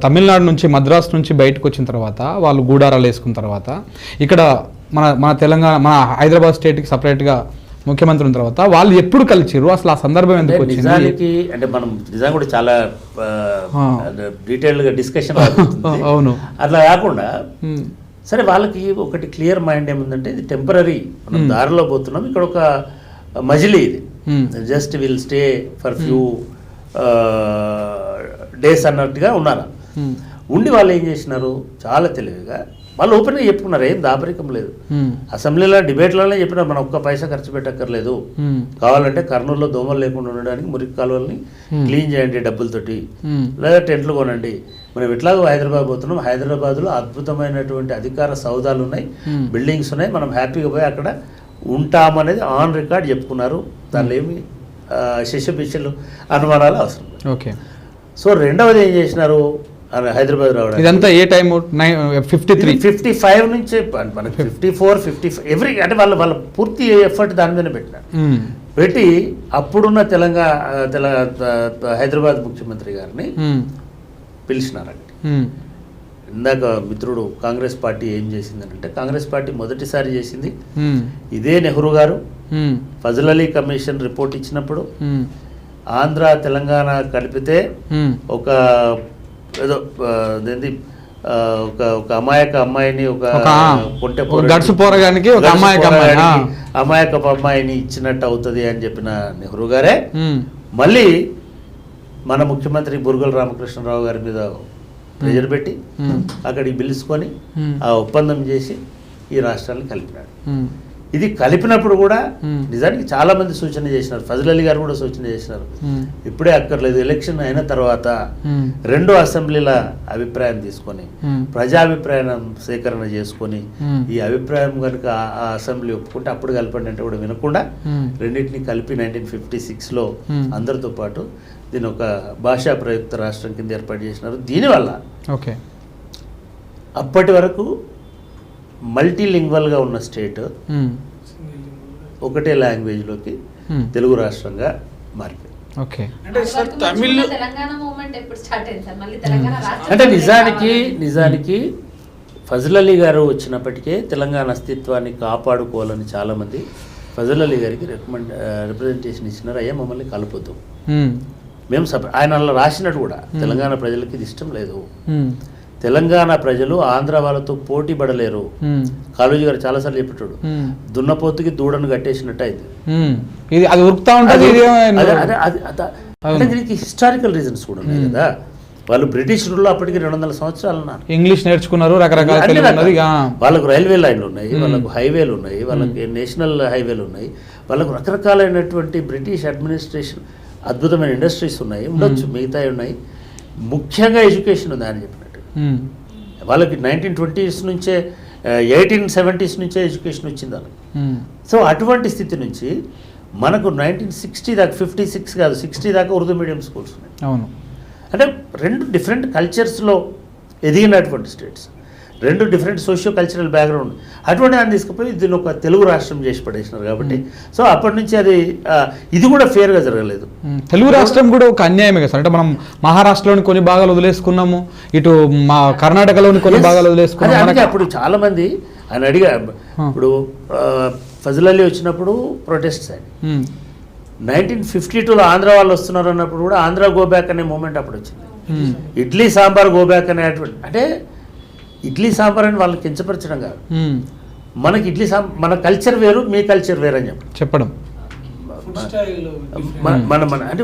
తమిళనాడు నుంచి మద్రాసు నుంచి బయటకు వచ్చిన తర్వాత వాళ్ళు గూడారాలు వేసుకున్న తర్వాత ఇక్కడ మన తెలంగాణ మన హైదరాబాద్ స్టేట్కి సపరేట్గా ముఖ్యమంత్రి ఉన్న తర్వాత వాళ్ళు ఎప్పుడు కలిసిరు, అసలు ఆ సందర్భం ఎందుకు వచ్చింది? నిజానికి అంటే మనం నిజంగా కూడా చాలా డీటెయిల్గా డిస్కషన్ అవును. అట్లా కాకుండా సరే వాళ్ళకి ఒకటి క్లియర్ మైండ్ ఏముందంటే ఇది టెంపరీ, మనం దారిలో పోతున్నాం, ఇక్కడ ఒక మజిలీ ఇది just will stay for few days అన్నట్టుగా ఉన్నారు. ఉండి వాళ్ళు ఏం చేసినారు, చాలా తెలివిగా వాళ్ళు ఓపెన్గా చెప్పుకున్నారు, ఏం దాపరికం లేదు. అసెంబ్లీలో డిబేట్లోనే చెప్పినారు మనం ఒక్క పైసా ఖర్చు పెట్టక్కర్లేదు, కావాలంటే కర్నూలులో దోమలు లేకుండా ఉండడానికి మురికి కాలువల్ని క్లీన్ చేయండి డబ్బులతోటి, లేదా టెంట్లు కొనండి. మనం ఎట్లాగో హైదరాబాద్ పోతున్నాం, హైదరాబాద్లో అద్భుతమైనటువంటి అధికార సౌదాలు ఉన్నాయి, బిల్డింగ్స్ ఉన్నాయి, మనం హ్యాపీగా పోయి అక్కడ ఉంటామనేది ఆన్ రికార్డ్ చెప్పుకున్నారు. దానిలో ఏమి శిష్యపిచ్చలు అనుమానాలు అవసరం. ఓకే. సో రెండవది ఏం చేసినారు, హైదరాబాద్ రావడం ఇదంతా ఏ టైం 55 నుంచి మనకి 54, 55 ఎవ్రీ అంటే వాళ్ళ పూర్తి ఎఫర్ట్ దాని మీద పెట్టినారు. పెట్టి అప్పుడున్న హైదరాబాద్ ముఖ్యమంత్రి గారిని పిలిచినారండి. ఇందాక మిత్రుడు కాంగ్రెస్ పార్టీ ఏం చేసిందనంటే, కాంగ్రెస్ పార్టీ మొదటిసారి చేసింది ఇదే నెహ్రూ గారు ఫజల్ అలీ కమిషన్ రిపోర్ట్ ఇచ్చినప్పుడు ఆంధ్ర తెలంగాణ కలిపితే ఒక ఏదో అదేంటి ఒక అమాయక అమ్మాయిని ఒక అమాయక అమ్మాయిని ఇచ్చినట్టు అవుతుంది అని చెప్పిన నెహ్రూ గారే మళ్ళీ మన ముఖ్యమంత్రి బుర్గల రామకృష్ణరావు గారి మీద ప్రెజర్ పెట్టి అక్కడికి పిలుచుకొని ఆ ఒప్పందం చేసి ఈ రాష్ట్రాన్ని కలిపినాడు. ఇది కలిపినప్పుడు కూడా నిజానికి చాలా మంది సూచన చేసినారు, ఫజల్ అలీ గారు కూడా సూచన చేసినారు, ఇప్పుడే అక్కర్లేదు, ఎలక్షన్ అయిన తర్వాత 2 అసెంబ్లీల అభిప్రాయం తీసుకొని ప్రజాభిప్రాయం సేకరణ చేసుకొని ఈ అభిప్రాయం కనుక ఆ అసెంబ్లీ ఒప్పుకుంటే అప్పుడు కలపండి అంటే కూడా వినకుండా రెండింటిని కలిపి 1956లో అందరితో పాటు దీని ఒక భాషా ప్రయుక్త రాష్ట్రం కింద ఏర్పాటు చేసినారు. దీనివల్ల ఓకే అప్పటి వరకు మల్టీలింగ్వల్గా ఉన్న స్టేట్ ఒకటే లాంగ్వేజ్లోకి తెలుగు రాష్ట్రంగా మారిపోయింది. ఓకే. అంటే నిజానికి ఫజల్ అలీ గారు వచ్చినప్పటికే తెలంగాణ అస్తిత్వాన్ని కాపాడుకోవాలని చాలామంది ఫజల్ అలీ గారికి రిప్రజెంటేషన్ ఇచ్చినారు, అయ్యా మమ్మల్ని కలపొద్దు, మేము ఆయన అలా రాసినట్టు కూడా తెలంగాణ ప్రజలకి ఇది ఇష్టం లేదు, తెలంగాణ ప్రజలు ఆంధ్ర వాళ్ళతో పోటీ పడలేరు. కాళోజీ గారు చాలాసార్లు చెప్పేటాడు, దున్నపోతుకి దూడను కట్టేసినట్టు అయింది. అంటే దీనికి హిస్టారికల్ రీజన్స్ కూడా ఉన్నాయి కదా. వాళ్ళు బ్రిటిష్ రూల్లో అప్పటికి 200 సంవత్సరాలు ఉన్నారు, ఇంగ్లీష్ నేర్చుకున్నారు, రకరకాల వాళ్ళకు రైల్వే లైన్లు ఉన్నాయి, వాళ్ళకు హైవేలు ఉన్నాయి, వాళ్ళకి నేషనల్ హైవేలు ఉన్నాయి, వాళ్ళకు రకరకాలైనటువంటి బ్రిటిష్ అడ్మినిస్ట్రేషన్ అద్భుతమైన ఇండస్ట్రీస్ ఉన్నాయి, ఉండొచ్చు, మిగతా ఉన్నాయి, ముఖ్యంగా ఎడ్యుకేషన్ ఉంది అని చెప్పినట్టు. వాళ్ళకి 1920s నుంచే 1870s నుంచే ఎడ్యుకేషన్ వచ్చింది వాళ్ళకి. సో అటువంటి స్థితి నుంచి మనకు 1960 దాకా 56 కాదు 60 దాకా ఉర్దూ మీడియం స్కూల్స్ ఉన్నాయి. అవును. అంటే 2 డిఫరెంట్ కల్చర్స్లో ఎదిగినటువంటి states, 2 different socio cultural background, అటువంటి దాన్ని తీసుకుపోయి దీన్ని ఒక తెలుగు రాష్ట్రం చేసి పడేసినారు. కాబట్టి సో అప్పటి నుంచి ఇది కూడా ఫేర్గా జరగలేదు. తెలుగు రాష్ట్రం కూడా ఒక అన్యాయమే కదా. అంటే మనం మహారాష్ట్రలోని కొన్ని భాగాలు వదిలేసుకున్నాము, ఇటు మా కర్ణాటకలోని కొన్ని భాగాలు వదిలేసుకున్నాము. అప్పుడు చాలా మంది ఆయన అడిగా, ఇప్పుడు ఫజల్ అలీ వచ్చినప్పుడు ప్రొటెస్ట్స్ అయ్యి 1952లో ఆంధ్ర వాళ్ళు వస్తున్నారు అన్నప్పుడు కూడా ఆంధ్ర గోబ్యాక్ అనే మూమెంట్ అప్పుడు వచ్చింది. ఇడ్లీ సాంబార్ గోబ్యాక్ అనేటువంటి, అంటే ఇడ్లీ సాంబార్ అని వాళ్ళకి కించపరచడం కాదు, మనకి ఇడ్లీ మన కల్చర్ వేరు, మీ కల్చర్ వేరు అని చెప్పడం. మన అంటే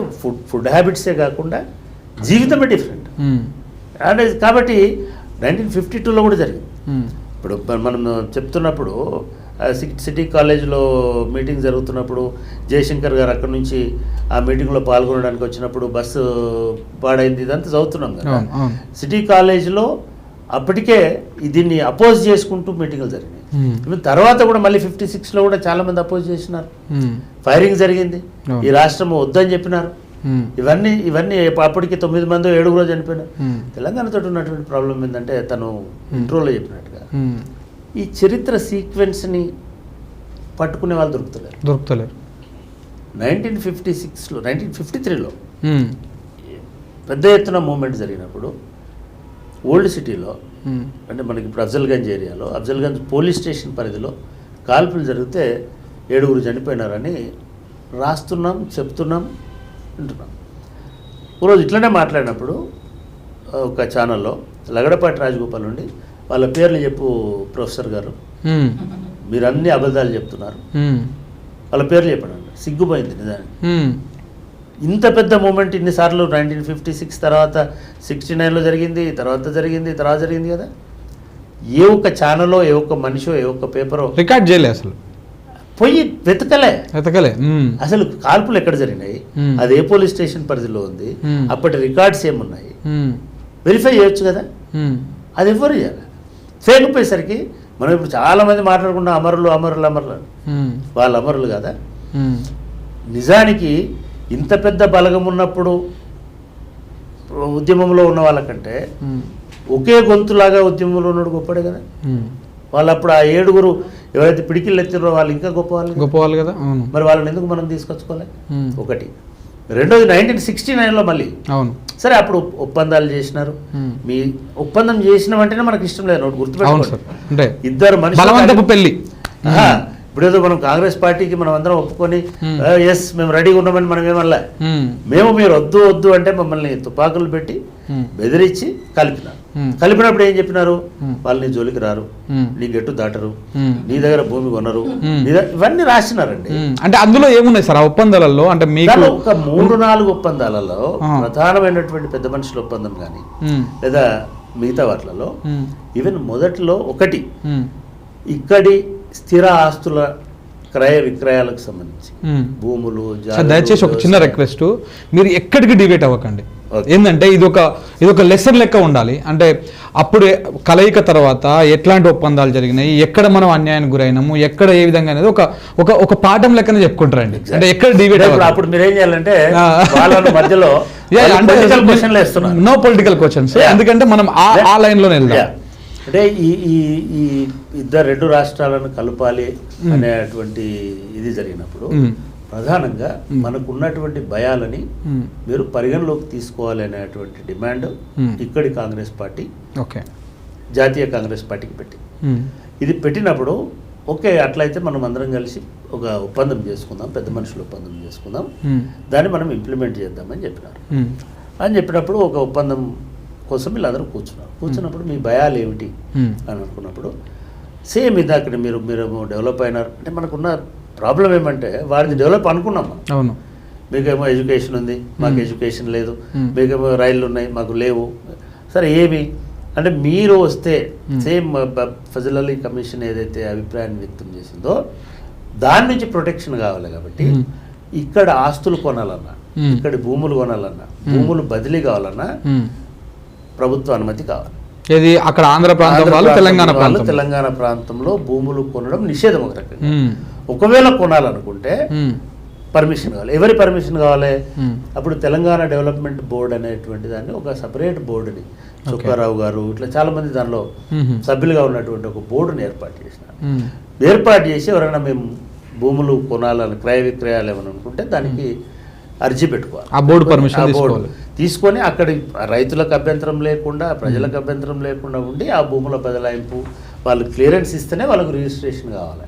ఫుడ్ హ్యాబిట్సే కాకుండా జీవితమే డిఫరెంట్. అంటే కాబట్టి 1952లో కూడా జరిగింది. ఇప్పుడు మనం చెప్తున్నప్పుడు సిటీ కాలేజ్లో మీటింగ్ జరుగుతున్నప్పుడు జయశంకర్ గారు అక్కడ నుంచి ఆ మీటింగ్లో పాల్గొనడానికి వచ్చినప్పుడు బస్సు పాడైంది, ఇదంతా చదువుతున్నాం కదా. సిటీ కాలేజ్లో అప్పటికే దీన్ని అపోజ్ చేసుకుంటూ మీటింగ్లు జరిగినాయి. తర్వాత కూడా మళ్ళీ 56లో కూడా చాలా మంది అపోజ్ చేసినారు, ఫైరింగ్ జరిగింది, ఈ రాష్ట్రం వద్దని చెప్పినారు. ఇవన్నీ అప్పటికి 9 మంది 7 చనిపోయినారు. తెలంగాణతో ఉన్నటువంటి ప్రాబ్లం ఏంటంటే తను ఇంట్రోలో చెప్పినట్టుగా ఈ చరిత్ర సీక్వెన్స్ని పట్టుకునే వాళ్ళు దొరుకుతలేరు. 1956లో 1953లో పెద్ద ఎత్తున మూమెంట్ జరిగినప్పుడు ఓల్డ్ సిటీలో అంటే మనకి ఇప్పుడు అఫ్జల్గంజ్ ఏరియాలో అఫ్జల్గంజ్ పోలీస్ స్టేషన్ పరిధిలో కాల్పులు జరిగితే 7 చనిపోయినారని రాస్తున్నాం, చెప్తున్నాం, వింటున్నాం. ఒకరోజు ఇట్లనే మాట్లాడినప్పుడు ఒక ఛానల్లో లగడపాటి రాజగోపాల్ నుండి వాళ్ళ పేర్లు చెప్పు ప్రొఫెసర్ గారు, మీరు అన్ని అబద్ధాలు చెప్తున్నారు, వాళ్ళ పేర్లు చెప్పండి. సిగ్గుపోయింది నిజానికి. ఇంత పెద్ద మూమెంట్ ఇన్నిసార్లు 1956 తర్వాత 69లో జరిగింది, తర్వాత జరిగింది కదా. ఏ ఒక్క ఛానల్లో ఏ ఒక్క మనిషో ఏ ఒక్క పేపరో రికార్డ్ చేయలే, అసలు పోయి వెతకలే. అసలు కాల్పులు ఎక్కడ జరిగినాయి, అది ఏ పోలీస్ స్టేషన్ పరిధిలో ఉంది, అప్పటి రికార్డ్స్ ఏమున్నాయి, వెరిఫై చేయొచ్చు కదా. అది ఎవరు చేయాలి? చేయకపోయేసరికి మనం ఇప్పుడు చాలా మంది మాట్లాడుకున్న అమరులు వాళ్ళ అమరులు కదా. నిజానికి ఇంత పెద్ద బలగం ఉన్నప్పుడు ఉద్యమంలో ఉన్న వాళ్ళకంటే ఒకే గొంతులాగా ఉద్యమంలో ఉన్నాడు గొప్పడే కదా. వాళ్ళు అప్పుడు ఆ 7 ఎవరైతే పిడికిళ్ళు ఎత్తిరో వాళ్ళు ఇంకా గొప్పవాళ్ళు కదా. మరి వాళ్ళని ఎందుకు మనం తీసుకొచ్చుకోవాలి? ఒకటి. రెండోది 1969లో మళ్ళీ అవును సరే అప్పుడు ఒప్పందాలు చేసినారు. మీ ఒప్పందం చేసిన వెంటనే మనకు ఇష్టం లేదు, గుర్తుపెట్టుకోండి. ఇద్దరు మనుషులు పెళ్లి. ఇప్పుడు ఏదో మనం కాంగ్రెస్ పార్టీకి మనం అందరం ఒప్పుకొని ఎస్ మేము రెడీగా ఉన్నామని మనం ఏమల్లా, మేము మీరు వద్దు అంటే మమ్మల్ని తుపాకులు పెట్టి బెదిరించి కలిపినప్పుడు ఏం చెప్పినారు? వాళ్ళు నీ జోలికి రారు, నీ గట్టు దాటరు, నీ దగ్గర భూమి కొనరు, ఇవన్నీ రాసినారండి. అంటే అందులో ఏమున్నాయి సార్ ఆ ఒప్పందాలలో? అంటే మీకు ఒక 3-4 ఒప్పందాలలో ప్రధానమైనటువంటి పెద్ద మనుషుల ఒప్పందం కానీ లేదా మిగతా వాటిలలో ఈవెన్ మొదట్లో ఒకటి ఇక్కడి స్థిర ఆస్తుల క్రయ విక్రయాలకు సంబంధించి భూములు. దయచేసి ఒక చిన్న రిక్వెస్ట్, మీరు ఎక్కడికి డిబేట్ అవ్వకండి. ఏంటంటే ఇది ఒక లెసన్ లెక్క ఉండాలి. అంటే అప్పుడు కలయిక తర్వాత ఎట్లాంటి ఒప్పందాలు జరిగినాయి, ఎక్కడ మనం అన్యాయానికి గురైనాము, ఎక్కడ ఏ విధంగా అనేది ఒక పాఠం లెక్కనే చెప్పుకుంటారండి. అంటే ఎక్కడ డిబేట్ అప్పుడు మీరు ఏం చేయాలంటే మధ్యలో నో పొలిటికల్ క్వశ్చన్స్, ఎందుకంటే మనం ఆ లైన్ లోనే వెళ్దాం. అంటే ఈ ఇద్దరు 2 రాష్ట్రాలను కలపాలి అనేటువంటి ఇది జరిగినప్పుడు ప్రధానంగా మనకు ఉన్నటువంటి భయాలని మీరు పరిగణలోకి తీసుకోవాలి అనేటువంటి డిమాండ్ ఇక్కడి కాంగ్రెస్ పార్టీ జాతీయ కాంగ్రెస్ పార్టీకి పెట్టి ఇది పెట్టినప్పుడు ఓకే అట్లయితే మనం అందరం కలిసి ఒక ఒప్పందం చేసుకుందాం, పెద్ద మనుషుల ఒప్పందం చేసుకుందాం, దాన్ని మనం ఇంప్లిమెంట్ చేద్దామని చెప్పినారు. అని చెప్పినప్పుడు ఒక ఒప్పందం కోసం వీళ్ళందరూ కూర్చున్నప్పుడు మీ భయాలు ఏమిటి అని అనుకున్నప్పుడు సేమ్ ఇది అక్కడ మీరు డెవలప్ అయినారు అంటే మనకున్న ప్రాబ్లం ఏమంటే వారిది డెవలప్ అనుకున్నాం. అవును, మీకేమో ఎడ్యుకేషన్ ఉంది, మాకు ఎడ్యుకేషన్ లేదు, మీకేమో రైళ్ళు ఉన్నాయి, మాకు లేవు. సరే ఏమి అంటే మీరు వస్తే సేమ్ ఫజల్ అలీ కమిషన్ ఏదైతే అభిప్రాయాన్ని వ్యక్తం చేసిందో దాని నుంచి ప్రొటెక్షన్ కావాలి. కాబట్టి ఇక్కడ ఆస్తులు కొనాలన్నా, ఇక్కడ భూములు కొనాలన్నా, భూములు బదిలీ కావాలన్నా ప్రభుత్వ అనుమతి కావాలి. ఇది అక్కడ ఆంధ్ర ప్రాంతం వాళ్ళు తెలంగాణ ప్రాంతంలో భూములు కొనడం నిషేధం ఒక రకంగా. ఒకవేళ కొనాలనుకుంటే పర్మిషన్ కావాలి. ఎవరి పర్మిషన్ కావాలి? అప్పుడు తెలంగాణ డెవలప్మెంట్ బోర్డు అనేటువంటి దాన్ని ఒక సపరేట్ బోర్డుని చుక్కారావు గారు ఇట్లా చాలా మంది దానిలో సభ్యులుగా ఉన్నటువంటి ఒక బోర్డుని ఏర్పాటు చేసినారు. ఏర్పాటు చేసి ఎవరైనా మేము భూములు కొనాలని క్రయ విక్రయాలు ఏమని అనుకుంటే దానికి అర్జీ పెట్టుకోవాలి. ఆ బోర్డు పర్మిషన్ తీసుకొని అక్కడ రైతులకు అభ్యంతరం లేకుండా, ప్రజలకు అభ్యంతరం లేకుండా ఉండి ఆ భూముల బదలాయింపు వాళ్ళు క్లియరెన్స్ ఇస్తేనే వాళ్ళకు రిజిస్ట్రేషన్ కావాలి.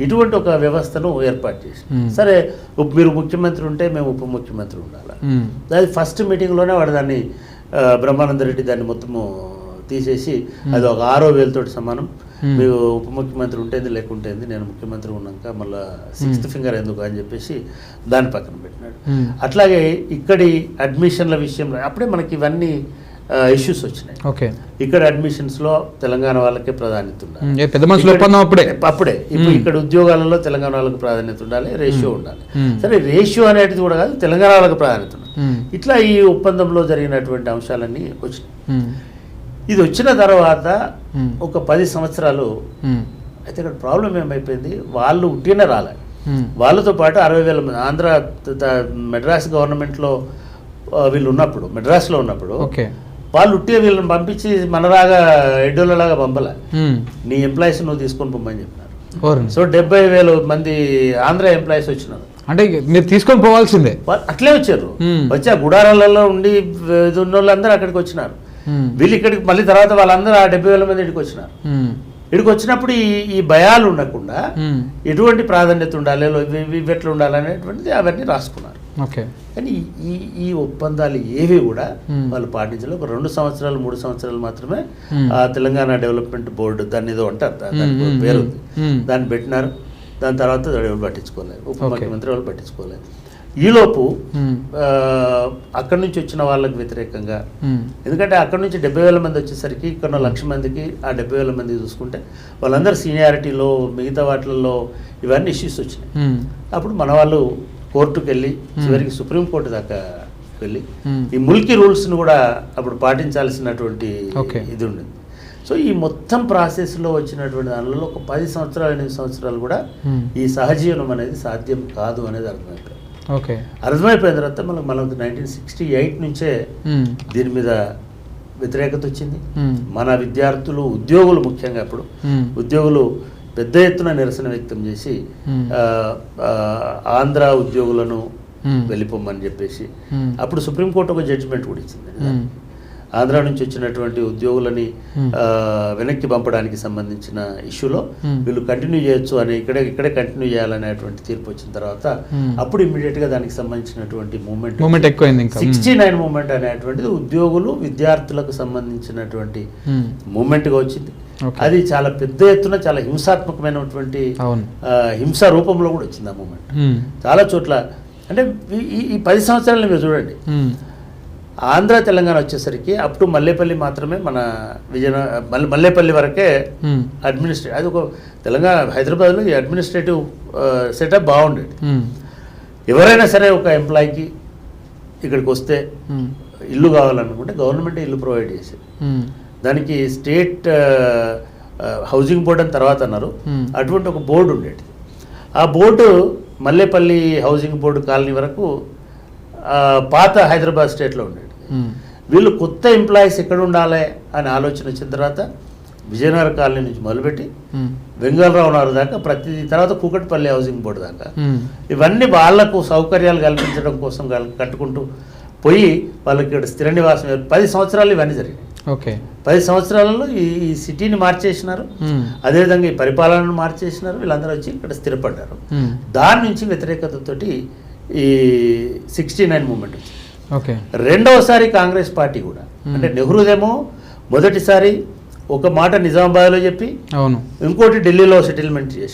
ఇటువంటి ఒక వ్యవస్థను ఏర్పాటు చేసి సరే మీరు ముఖ్యమంత్రి ఉంటే మేము ఉప ముఖ్యమంత్రి ఉండాలి. అది ఫస్ట్ మీటింగ్లోనే వాడు దాన్ని బ్రహ్మానంద రెడ్డి దాన్ని మొత్తము తీసేసి అది ఒక 6,000 సమానం, మీరు ఉప ముఖ్యమంత్రి ఉంటేంది లేకుంటేంది, నేను ముఖ్యమంత్రి ఉన్నాక మళ్ళీ 6th ఫింగర్ ఎందుకు అని చెప్పేసి దాని పక్కన పెట్టినాడు. అట్లాగే ఇక్కడి అడ్మిషన్ల విషయంలో అప్పుడే మనకి ఇవన్నీ ఇష్యూస్ వచ్చినాయి. ఇక్కడ అడ్మిషన్స్లో తెలంగాణ వాళ్ళకే ప్రాధాన్యత ఉండాలి. అప్పుడే ఇప్పుడు ఇక్కడ ఉద్యోగాలలో తెలంగాణ వాళ్ళకి ప్రాధాన్యత ఉండాలి, రేషియో ఉండాలి. సరే రేషియో అనేది కూడా కాదు, తెలంగాణ వాళ్ళకి ప్రాధాన్యత ఉండాలి. ఇట్లా ఈ ఒప్పందంలో జరిగినటువంటి అంశాలన్నీ వచ్చినాయి. ఇది వచ్చిన తర్వాత ఒక 10 సంవత్సరాలు అయితే ఇక్కడ ప్రాబ్లం ఏమైపోయింది, వాళ్ళు ఉట్టినే రాలే. వాళ్ళతో పాటు 60,000 మంది ఆంధ్ర మెడ్రాస్ గవర్నమెంట్లో వీళ్ళు ఉన్నప్పుడు, మెడ్రాస్లో ఉన్నప్పుడు వాళ్ళు ఉట్టిగా వీళ్ళని పంపించి మనలాగా ఎడ్డోళ్ళలాగా పంపలే. నీ ఎంప్లాయీస్ నువ్వు తీసుకొని పొమ్మని చెప్పినారు. సో 70,000 మంది ఆంధ్ర ఎంప్లాయీస్ వచ్చినారు. అంటే మీరు తీసుకొని పోవాల్సిందే. అట్లే వచ్చారు. వచ్చి ఆ గుడారాలలో ఉండి ఉన్న వాళ్ళందరూ అక్కడికి వచ్చినారు. వీళ్ళు ఇక్కడికి మళ్ళీ తర్వాత వాళ్ళందరూ ఆ 70,000 మంది ఇక్కడికి వచ్చినారు. ఇక్కడికి వచ్చినప్పుడు ఈ భయాలు ఉండకుండా ఎటువంటి ప్రాధాన్యత ఉండాలి, ఇవి ఎట్లా ఉండాలి అనేటువంటిది అవన్నీ రాసుకున్నారు. కానీ ఈ ఒప్పందాలు ఏవి కూడా వాళ్ళు పాటించలేదు. ఒక 2 సంవత్సరాలు 3 సంవత్సరాలు మాత్రమే ఆ తెలంగాణ డెవలప్మెంట్ బోర్డు దాన్ని ఏదో అంటారు, దాని పేరు ఉంది, దాన్ని పెట్టినారు. దాని తర్వాత ఎవరు పట్టించుకోలేదు, ఉప ముఖ్యమంత్రి వాళ్ళు పట్టించుకోలేదు. ఈలోపు అక్కడి నుంచి వచ్చిన వాళ్ళకి వ్యతిరేకంగా, ఎందుకంటే అక్కడి నుంచి 70,000 మంది వచ్చేసరికి ఇక్కడ 1,00,000 మందికి ఆ 70,000 మంది చూసుకుంటే వాళ్ళందరూ సీనియారిటీలో మిగతా వాటిల్లో ఇవన్నీ ఇష్యూస్ వచ్చినాయి. అప్పుడు మన వాళ్ళు కోర్టుకు వెళ్ళి చివరికి సుప్రీంకోర్టు దాకా వెళ్ళి ఈ ముల్కీ రూల్స్ను కూడా అప్పుడు పాటించాల్సినటువంటి ఇది ఉండేది. సో ఈ మొత్తం ప్రాసెస్లో వచ్చినటువంటి దానిలో ఒక 10 సంవత్సరాలు 8 సంవత్సరాలు కూడా ఈ సహజీవనం అనేది సాధ్యం కాదు అనేది అర్థమైపోయింది. అర్థమైపోయిన తర్వాత మనకు 1968 నుంచే దీని మీద వ్యతిరేకత వచ్చింది. మన విద్యార్థులు, ఉద్యోగులు ముఖ్యంగా అప్పుడు ఉద్యోగులు పెద్ద ఎత్తున నిరసన వ్యక్తం చేసి ఆంధ్ర ఉద్యోగులను వెళ్ళిపోమని చెప్పేసి అప్పుడు సుప్రీంకోర్టు ఒక జడ్జిమెంట్ కూడా ఇచ్చింది. ఆంధ్ర నుంచి వచ్చినటువంటి ఉద్యోగులని వెనక్కి పంపడానికి సంబంధించిన ఇష్యూలో వీళ్ళు కంటిన్యూ చేయొచ్చు అని ఇక్కడే కంటిన్యూ చేయాలనేటువంటి తీర్పు వచ్చిన తర్వాత అప్పుడు ఇమ్మీడియట్ గా దానికి సంబంధించినటువంటి మూమెంట్ ఎక్కువైంది. 69 మూమెంట్ అనేటువంటిది ఉద్యోగులు విద్యార్థులకు సంబంధించినటువంటి మూమెంట్ గా వచ్చింది. అది చాలా పెద్ద ఎత్తున చాలా హింసాత్మకమైనటువంటి హింసా రూపంలో కూడా వచ్చింది ఆ మూమెంట్ చాలా చోట్ల. అంటే ఈ 10 సంవత్సరాలు మీరు చూడండి, ఆంధ్ర తెలంగాణ వచ్చేసరికి అప్ టు మల్లేపల్లి మాత్రమే మన మల్లేపల్లి వరకే అడ్మినిస్ట్రేటివ్, అది ఒక తెలంగాణ హైదరాబాద్లో ఈ అడ్మినిస్ట్రేటివ్ సెటప్ బాగుండేది. ఎవరైనా సరే ఒక ఎంప్లాయీకి ఇక్కడికి వస్తే ఇల్లు కావాలనుకుంటే గవర్నమెంట్ ఇల్లు ప్రొవైడ్ చేసేది. దానికి స్టేట్ హౌసింగ్ బోర్డు అని తర్వాత అన్నారు, అటువంటి ఒక బోర్డు ఉండేది. ఆ board Mallepally housing board colony వరకు పాత హైదరాబాద్ స్టేట్లో ఉండేది. వీళ్ళు కొత్త ఎంప్లాయీస్ ఎక్కడ ఉండాలి అని ఆలోచన వచ్చిన తర్వాత విజయనగర కాలనీ నుంచి మొదలుపెట్టి వెంగళరావు నగర్ దాకా ప్రతి తర్వాత కూకట్పల్లి హౌసింగ్ బోర్డు దాకా ఇవన్నీ వాళ్లకు సౌకర్యాలు కల్పించడం కోసం కట్టుకుంటూ పోయి వాళ్ళకి ఇక్కడ స్థిర నివాసం 10 సంవత్సరాలు ఇవన్నీ జరిగినాయి. 10 సంవత్సరాలలో ఈ సిటీని మార్చేసినారు, అదేవిధంగా ఈ పరిపాలనను మార్చేసినారు. వీళ్ళందరూ వచ్చి ఇక్కడ స్థిరపడ్డారు. దాని నుంచి వ్యతిరేకతతోటి ఈ 69 మూమెంట్ వచ్చింది. రెండవసారి కాంగ్రెస్ పార్టీ కూడా, అంటే నెహ్రూదేమో మొదటిసారి ఒక మాట నిజామాబాద్లో చెప్పి ఇంకోటి ఢిల్లీలో సెటిల్మెంట్ చేసి